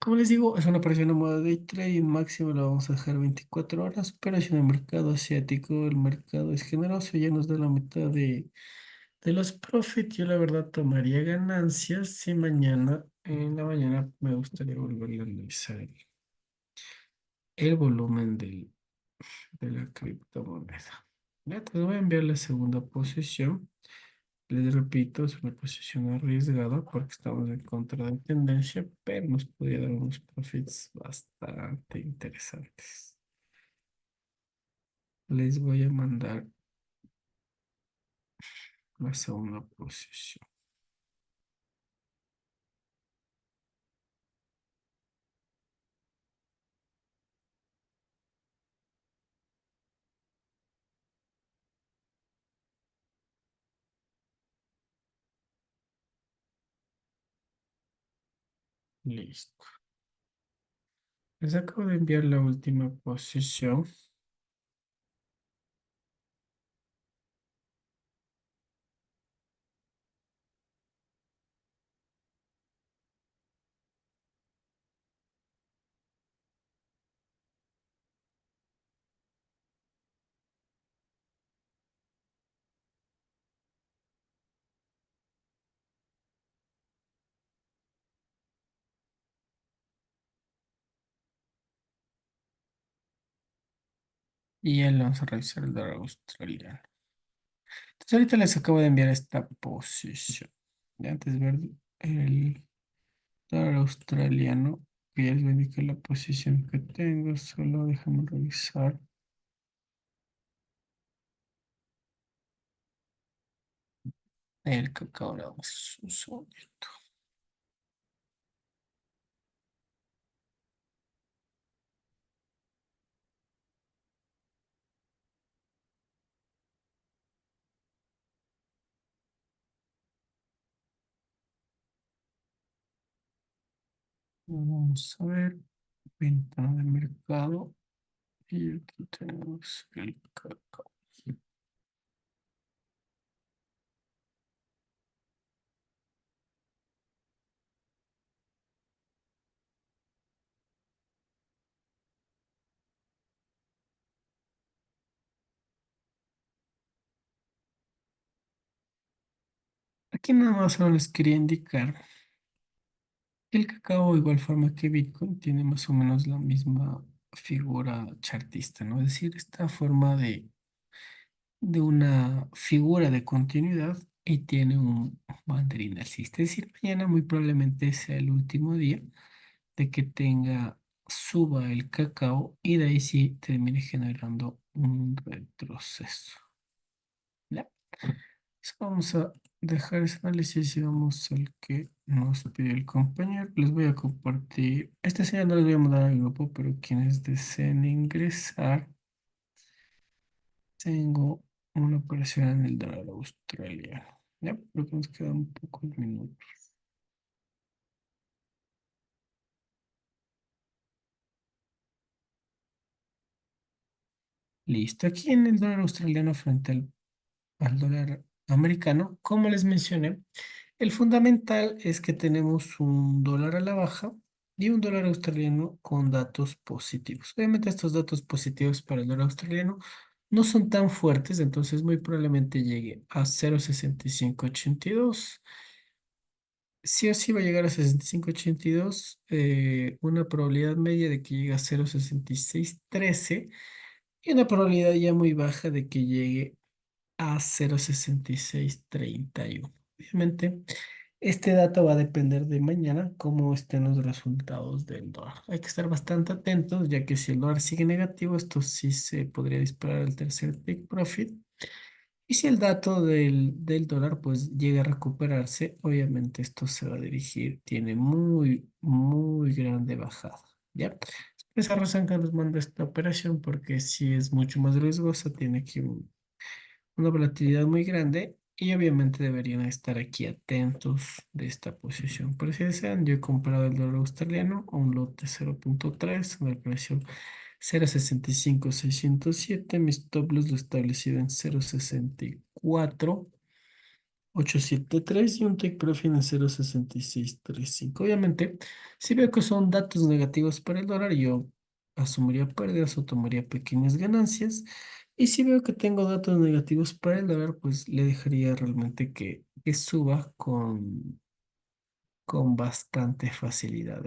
Como les digo, es una operación a modo de trade, máximo la vamos a dejar 24 horas, pero si en el mercado asiático el mercado es generoso, ya nos da la mitad de los profits, yo la verdad tomaría ganancias y mañana, en la mañana, me gustaría volver a analizar el volumen de la criptomoneda. Ya te voy a enviar la segunda posición. Les repito, es una posición arriesgada porque estamos en contra de tendencia, pero nos podría dar unos profits bastante interesantes. Les voy a mandar la segunda posición. Listo. Les acabo de enviar la última posición. Y ya le vamos a revisar el dólar australiano. Entonces ahorita les acabo de enviar esta posición. De antes ver el dólar australiano, que ya les voy a indicar la posición que tengo, solo déjame revisar. El cacao, ahora vamos un segundito. Vamos a ver, ventana de mercado. Y aquí tenemos el cacao. Aquí nada más solo les quería indicar que el cacao, de igual forma que Bitcoin, tiene más o menos la misma figura chartista, ¿no? Es decir, esta forma de una figura de continuidad y tiene un banderín alcista. Es decir, mañana muy probablemente sea el último día de que suba el cacao y de ahí sí termine generando un retroceso. ¿Ya? Vamos a dejar ese análisis y vamos al que nos pide el compañero. Les voy a compartir. Esta señal no les voy a mandar al grupo, pero quienes deseen ingresar, tengo una operación en el dólar australiano. Ya, creo que nos quedan pocos minutos. Listo. Aquí en el dólar australiano frente al dólar americano, como les mencioné, el fundamental es que tenemos un dólar a la baja y un dólar australiano con datos positivos. Obviamente estos datos positivos para el dólar australiano no son tan fuertes, entonces muy probablemente llegue a 0,6582. Sí o sí va a llegar a 65,82, una probabilidad media de que llegue a 0,6613 y una probabilidad ya muy baja de que llegue a 0,6631. Obviamente, este dato va a depender de mañana cómo estén los resultados del dólar. Hay que estar bastante atentos, ya que si el dólar sigue negativo, esto sí se podría disparar al tercer take profit. Y si el dato del dólar pues llega a recuperarse, obviamente esto se va a dirigir, tiene muy, muy grande bajada. ¿Ya? Es esa razón que nos manda esta operación, porque si es mucho más riesgosa, tiene que una volatilidad muy grande y obviamente deberían estar aquí atentos de esta posición. Por si desean, yo he comprado el dólar australiano a un lote 0,3 en el precio 0,65607. Mi stop loss lo he establecido en 0,64873 y un take profit en 0,6635. Obviamente, si veo que son datos negativos para el dólar, yo asumiría pérdidas o tomaría pequeñas ganancias. Y si veo que tengo datos negativos para el dólar, pues le dejaría realmente que suba con bastante facilidad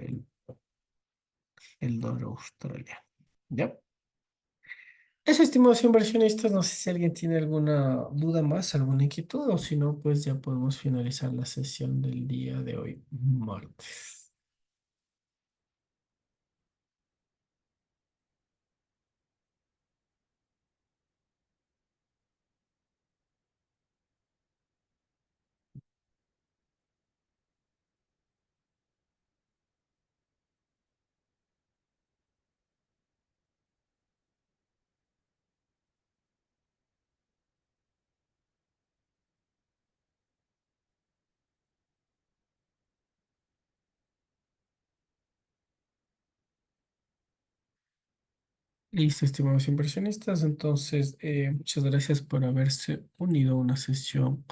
el dólar australiano. ¿Ya? Eso, estimados inversionistas, no sé si alguien tiene alguna duda más, alguna inquietud, o si no, pues ya podemos finalizar la sesión del día de hoy, martes. Listo, estimados inversionistas. Entonces, muchas gracias por haberse unido a una sesión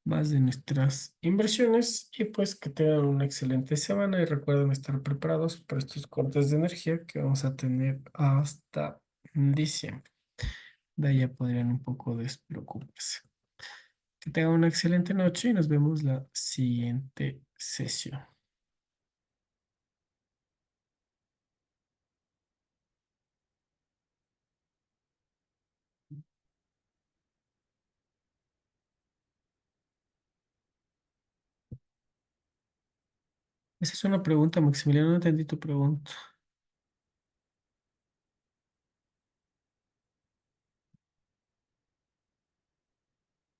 más de nuestras inversiones y pues que tengan una excelente semana y recuerden estar preparados para estos cortes de energía que vamos a tener hasta diciembre. De ahí ya podrían un poco despreocuparse. Que tengan una excelente noche y nos vemos la siguiente sesión. Esa es una pregunta, Maximiliano, no entendí tu pregunta.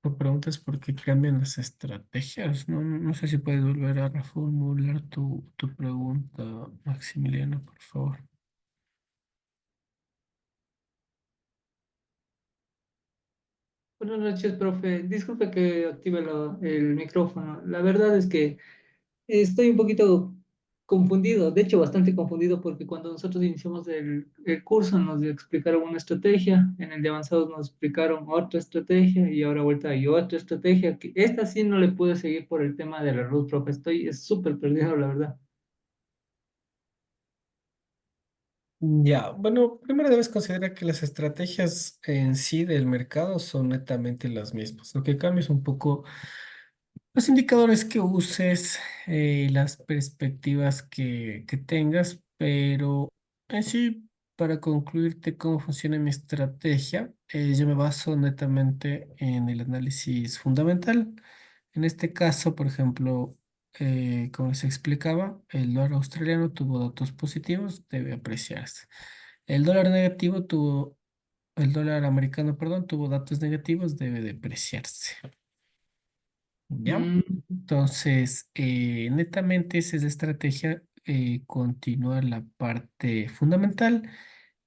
Tu pregunta es por qué cambian las estrategias. No, no sé si puedes volver a reformular tu pregunta, Maximiliano, por favor. Buenas noches, profe. Disculpe que active el micrófono. La verdad es que estoy un poquito confundido, de hecho bastante confundido, porque cuando nosotros iniciamos el curso nos explicaron una estrategia, en el de avanzados nos explicaron otra estrategia y ahora vuelta hay otra estrategia. Esta sí no le pude seguir por el tema de la luz, profe. Estoy súper perdido, la verdad. Ya, bueno, primero debes considerar que las estrategias en sí del mercado son netamente las mismas. Lo que cambia es un poco los indicadores que uses y las perspectivas que tengas, pero en sí, para concluirte cómo funciona mi estrategia, yo me baso netamente en el análisis fundamental. En este caso, por ejemplo, como les explicaba, el dólar australiano tuvo datos positivos, debe apreciarse. El dólar negativo tuvo, el dólar americano, perdón, tuvo datos negativos, debe depreciarse. ¿Ya? Mm, Entonces, netamente esa es la estrategia, continuar la parte fundamental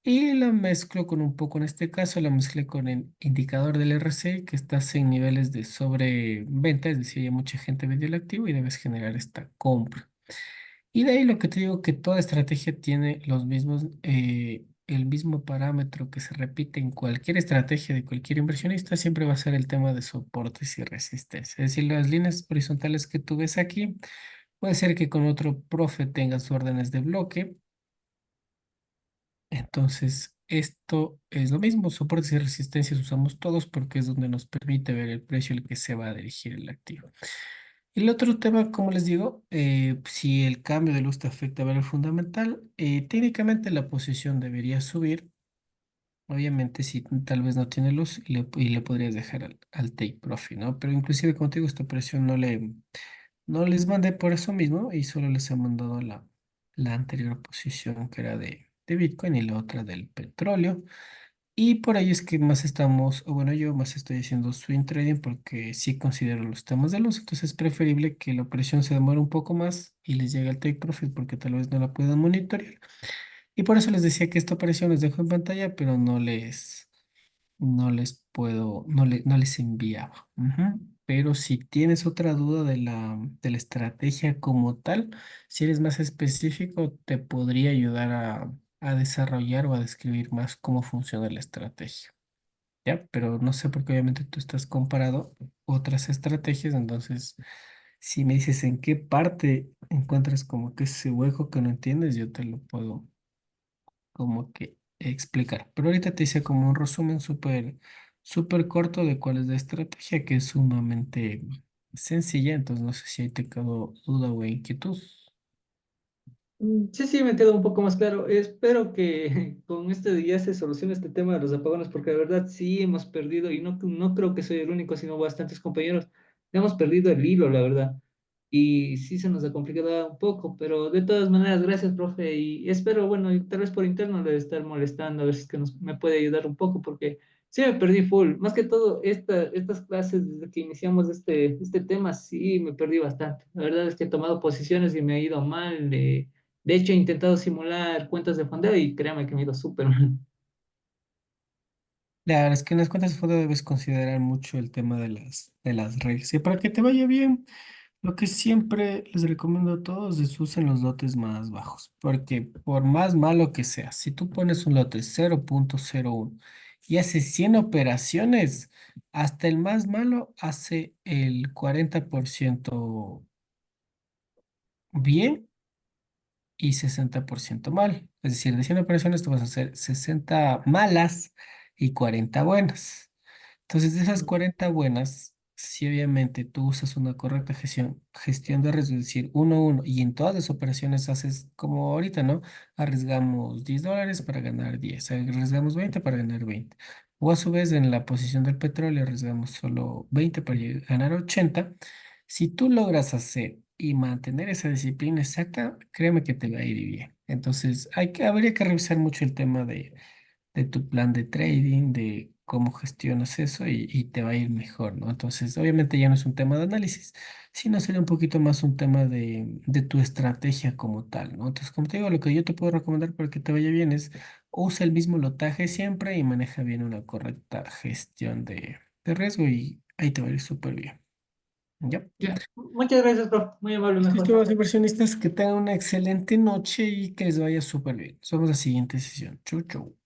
y la mezclo con un poco, en este caso, la mezclé con el indicador del RSI que está en niveles de sobreventa, es decir, ya mucha gente vendió el activo y debes generar esta compra. Y de ahí lo que te digo que toda estrategia tiene los mismos, el mismo parámetro que se repite en cualquier estrategia de cualquier inversionista, siempre va a ser el tema de soportes y resistencia. Es decir, las líneas horizontales que tú ves aquí, puede ser que con otro profe tengas órdenes de bloque. Entonces, esto es lo mismo, soportes y resistencias usamos todos porque es donde nos permite ver el precio al que se va a dirigir el activo. El otro tema, como les digo, si el cambio de luz te afecta a ver el fundamental, técnicamente la posición debería subir. Obviamente, si tal vez no tiene luz y le podrías dejar al take profit, ¿no? Pero inclusive contigo esta operación no les mandé por eso mismo y solo les he mandado la anterior posición que era de Bitcoin y la otra del petróleo. Y por ahí es que más estamos, o bueno, yo más estoy haciendo swing trading porque sí considero los temas de luz. Entonces es preferible que la operación se demore un poco más y les llegue al take profit porque tal vez no la puedan monitorear. Y por eso les decía que esta operación les dejo en pantalla, pero no les puedo, no les enviaba. Ujú. Pero si tienes otra duda de la estrategia como tal, si eres más específico, te podría ayudar a desarrollar o a describir más cómo funciona la estrategia. ¿Ya? Pero no sé porque obviamente tú estás comparado otras estrategias, entonces si me dices en qué parte encuentras como que ese hueco que no entiendes, yo te lo puedo como que explicar. Pero ahorita te hice como un resumen súper corto de cuál es la estrategia, que es sumamente sencilla, entonces no sé si ahí te quedó duda o inquietud. Sí, sí, me queda un poco más claro. Espero que con este ya se solucione este tema de los apagones, porque de verdad sí hemos perdido, y no creo que soy el único, sino bastantes compañeros, hemos perdido el hilo, la verdad. Y sí se nos ha complicado un poco, pero de todas maneras, gracias, profe. Y espero, bueno, y tal vez por interno le estar molestando, a ver si es que me puede ayudar un poco, porque sí me perdí full. Más que todo, estas clases, desde que iniciamos este tema, sí me perdí bastante. La verdad es que he tomado posiciones y me ha ido mal. De hecho, he intentado simular cuentas de fondeo y créame que me ha ido súper mal. Claro, es que en las cuentas de fondo debes considerar mucho el tema de las reglas. Y para que te vaya bien, lo que siempre les recomiendo a todos es usen los lotes más bajos, porque por más malo que sea, si tú pones un lote 0,01 y haces 100 operaciones, hasta el más malo hace el 40% bien y 60% mal. Es decir, de 100 operaciones tú vas a hacer 60 malas y 40 buenas. Entonces, de esas 40 buenas, si obviamente tú usas una correcta gestión de riesgo, es decir, uno a uno, y en todas las operaciones haces como ahorita, ¿no? Arriesgamos $10 para ganar 10, arriesgamos 20 para ganar 20. O a su vez, en la posición del petróleo, arriesgamos solo 20 para ganar 80. Si tú logras hacer y mantener esa disciplina exacta, créeme que te va a ir bien. Entonces, habría que revisar mucho el tema de tu plan de trading, de cómo gestionas eso y te va a ir mejor, ¿no? Entonces, obviamente ya no es un tema de análisis, sino sería un poquito más un tema de tu estrategia como tal, ¿no? Entonces, como te digo, lo que yo te puedo recomendar para que te vaya bien es usa el mismo lotaje siempre y maneja bien una correcta gestión de riesgo y ahí te va a ir súper bien. ¿Ya? Ya. Muchas gracias, bro. Muy amable, mejor. Estimados inversionistas, que tengan una excelente noche y que les vaya súper bien. Nos vemos en la siguiente sesión. Chau, chau.